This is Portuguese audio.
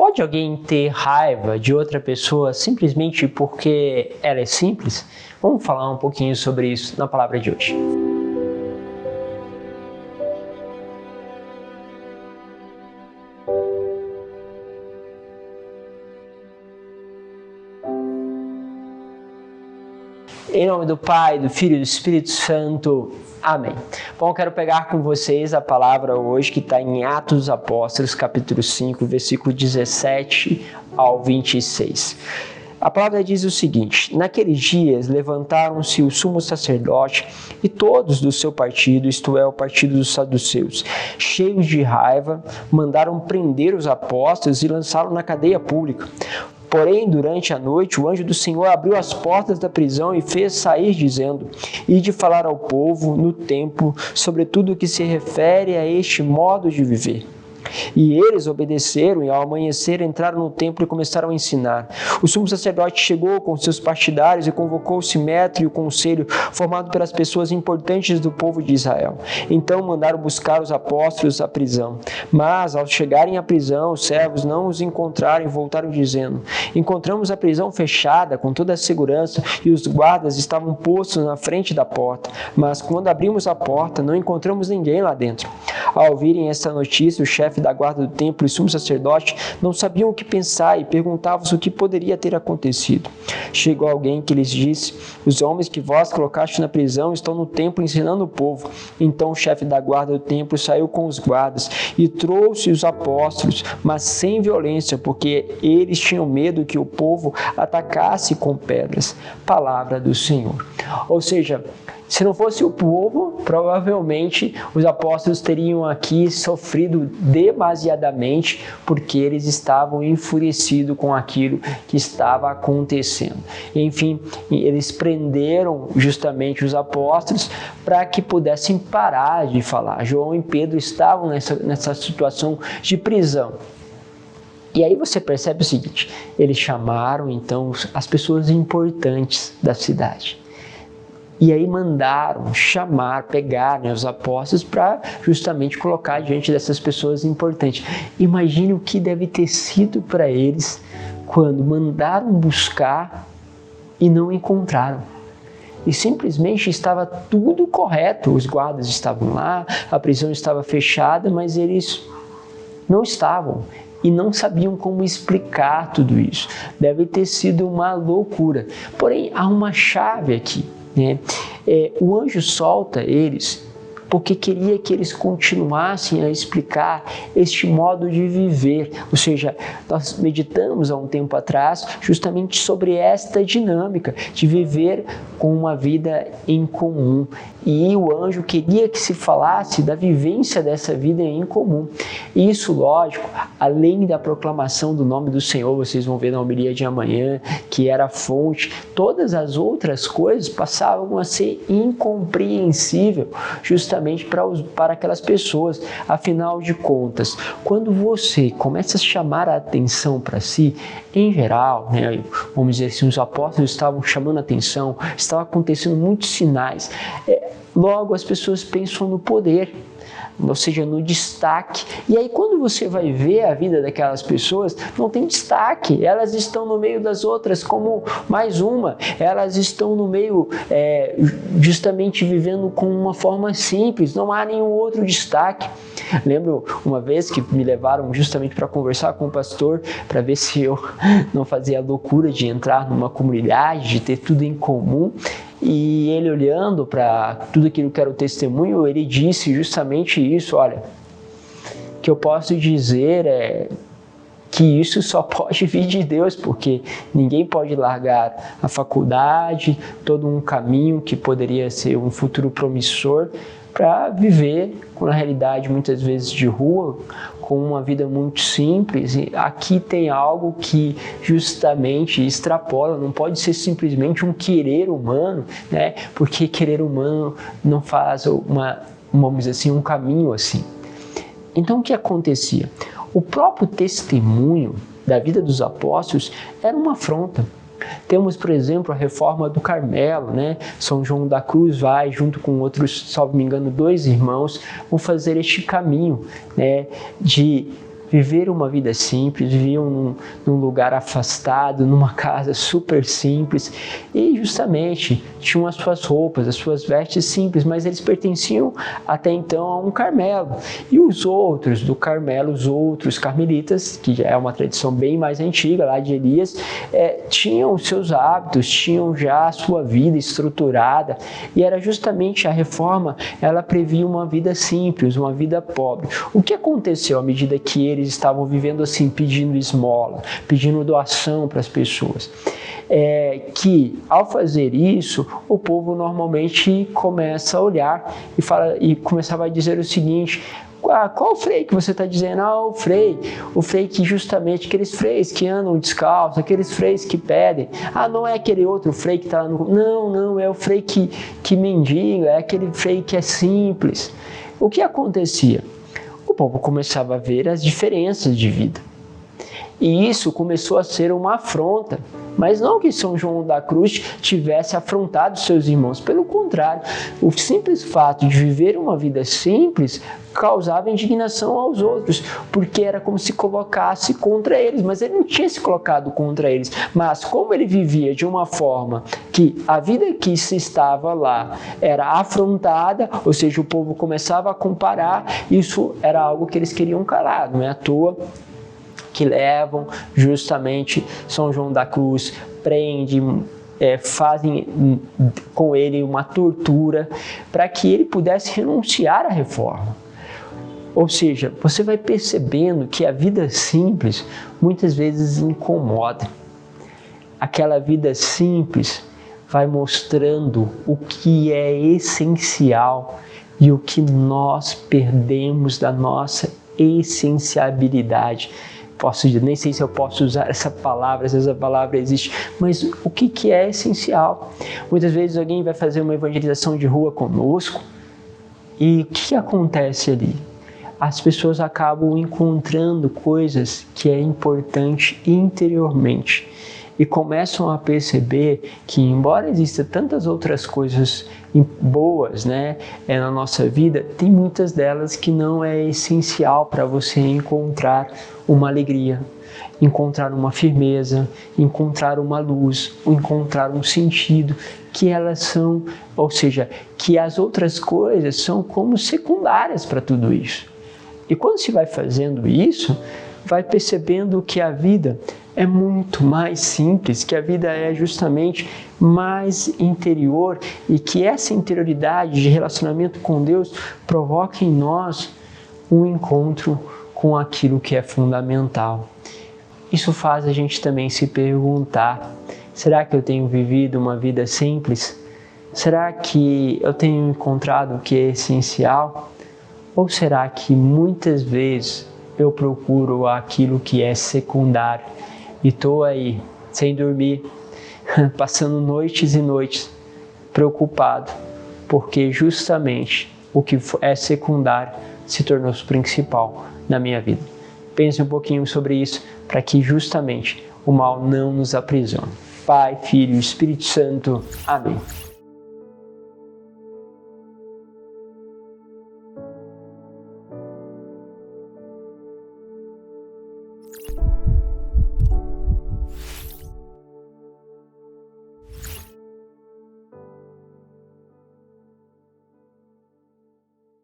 Pode alguém ter raiva de outra pessoa simplesmente porque ela é simples? Vamos falar um pouquinho sobre isso na palavra de hoje. Em nome do Pai, do Filho e do Espírito Santo. Amém. Bom, eu quero pegar com vocês a palavra hoje que está em Atos dos Apóstolos, capítulo 5, versículo 17 ao 26. A palavra diz o seguinte: naqueles dias levantaram-se o sumo sacerdote e todos do seu partido, isto é, o partido dos saduceus, cheios de raiva, mandaram prender os apóstolos e lançá-los na cadeia pública. Porém, durante a noite, o anjo do Senhor abriu as portas da prisão e fez sair, dizendo: ide falar ao povo no templo sobre tudo o que se refere a este modo de viver. E eles obedeceram e ao amanhecer entraram no templo e começaram a ensinar. O sumo sacerdote chegou com seus partidários e convocou o sinédrio e o conselho formado pelas pessoas importantes do povo de Israel. Então mandaram buscar os apóstolos à prisão. Mas ao chegarem à prisão, os servos não os encontraram e voltaram dizendo: encontramos a prisão fechada com toda a segurança e os guardas estavam postos na frente da porta. Mas quando abrimos a porta, não encontramos ninguém lá dentro. Ao ouvirem esta notícia, o chefe da guarda do templo e o sumo sacerdote não sabiam o que pensar e perguntavam-se o que poderia ter acontecido. Chegou alguém que lhes disse: os homens que vós colocaste na prisão estão no templo ensinando o povo. Então o chefe da guarda do templo saiu com os guardas e trouxe os apóstolos, mas sem violência, porque eles tinham medo que o povo atacasse com pedras. Palavra do Senhor. Ou seja, se não fosse o povo, provavelmente os apóstolos teriam aqui sofrido demasiadamente, porque eles estavam enfurecidos com aquilo que estava acontecendo. Enfim, eles prenderam justamente os apóstolos para que pudessem parar de falar. João e Pedro estavam nessa situação de prisão. E aí você percebe o seguinte: eles chamaram então as pessoas importantes da cidade. E aí mandaram pegar os apóstolos para justamente colocar diante dessas pessoas importantes. Imagine o que deve ter sido para eles quando mandaram buscar e não encontraram. E simplesmente estava tudo correto, os guardas estavam lá, a prisão estava fechada, mas eles não estavam. E não sabiam como explicar tudo isso. Deve ter sido uma loucura. Porém, há uma chave aqui. O anjo solta eles porque queria que eles continuassem a explicar este modo de viver. Ou seja, nós meditamos há um tempo atrás justamente sobre esta dinâmica de viver com uma vida em comum. E o anjo queria que se falasse da vivência dessa vida em comum. E isso, lógico, além da proclamação do nome do Senhor, vocês vão ver na homilia de amanhã, que era a fonte, todas as outras coisas passavam a ser incompreensível justamente para aquelas pessoas. Afinal de contas, quando você começa a chamar a atenção para si, em geral, vamos dizer assim, os apóstolos estavam chamando a atenção, estavam acontecendo muitos sinais. Logo, as pessoas pensam no poder, ou seja, no destaque. E aí quando você vai ver a vida daquelas pessoas, não tem destaque, elas estão no meio das outras como mais uma, elas estão no meio justamente vivendo com uma forma simples, não há nenhum outro destaque. Lembro uma vez que me levaram justamente para conversar com o pastor, para ver se eu não fazia a loucura de entrar numa comunidade, de ter tudo em comum. E ele, olhando para tudo aquilo que era o testemunho, ele disse justamente isso: olha, o que eu posso dizer é que isso só pode vir de Deus, porque ninguém pode largar a faculdade, todo um caminho que poderia ser um futuro promissor, para viver com a realidade muitas vezes de rua, com uma vida muito simples. E aqui tem algo que justamente extrapola, não pode ser simplesmente um querer humano, porque querer humano não faz vamos dizer assim, um caminho assim. Então o que acontecia? O próprio testemunho da vida dos apóstolos era uma afronta. Temos, por exemplo, a reforma do Carmelo, São João da Cruz vai, junto com outros, salvo me engano, 2 irmãos, vão fazer este caminho, de viveram uma vida simples, viviam num lugar afastado, numa casa super simples e justamente tinham as suas roupas, as suas vestes simples, mas eles pertenciam até então a um Carmelo. E os outros do Carmelo, os outros carmelitas, que já é uma tradição bem mais antiga lá de Elias, tinham seus hábitos, tinham já a sua vida estruturada, e era justamente a reforma, ela previa uma vida simples, uma vida pobre. O que aconteceu à medida que eles estavam vivendo assim, pedindo esmola, pedindo doação para as pessoas? Que ao fazer isso, o povo normalmente começa a olhar e começava a dizer o seguinte: qual Frei que você está dizendo? O Frei que justamente, aqueles freis que andam descalços, aqueles freis que pedem. Não é aquele outro Frei que está lá no... Não, é o Frei que mendiga, é aquele Frei que é simples. O que acontecia? O povo começava a ver as diferenças de vida. E isso começou a ser uma afronta. Mas não que São João da Cruz tivesse afrontado seus irmãos. Pelo contrário, o simples fato de viver uma vida simples causava indignação aos outros, porque era como se colocasse contra eles, mas ele não tinha se colocado contra eles. Mas como ele vivia de uma forma que a vida que se estava lá era afrontada, ou seja, o povo começava a comparar, isso era algo que eles queriam calar. Não é à toa que levam justamente São João da Cruz, prendem, fazem com ele uma tortura para que ele pudesse renunciar à reforma. Ou seja, você vai percebendo que a vida simples muitas vezes incomoda. Aquela vida simples vai mostrando o que é essencial e o que nós perdemos da nossa essenciabilidade. Nem sei se eu posso usar essa palavra, se essa palavra existe, mas o que é essencial? Muitas vezes alguém vai fazer uma evangelização de rua conosco e o que acontece ali? As pessoas acabam encontrando coisas que é importante interiormente e começam a perceber que, embora existam tantas outras coisas boas, na nossa vida, tem muitas delas que não é essencial para você encontrar uma alegria, encontrar uma firmeza, encontrar uma luz, encontrar um sentido, que elas são, ou seja, que as outras coisas são como secundárias para tudo isso. E quando se vai fazendo isso, vai percebendo que a vida é muito mais simples, que a vida é justamente mais interior e que essa interioridade de relacionamento com Deus provoca em nós um encontro com aquilo que é fundamental. Isso faz a gente também se perguntar: será que eu tenho vivido uma vida simples? Será que eu tenho encontrado o que é essencial? Ou será que muitas vezes eu procuro aquilo que é secundário e estou aí sem dormir, passando noites e noites preocupado, porque justamente o que é secundário se tornou principal na minha vida? Pense um pouquinho sobre isso para que justamente o mal não nos aprisione. Pai, Filho e Espírito Santo. Amém.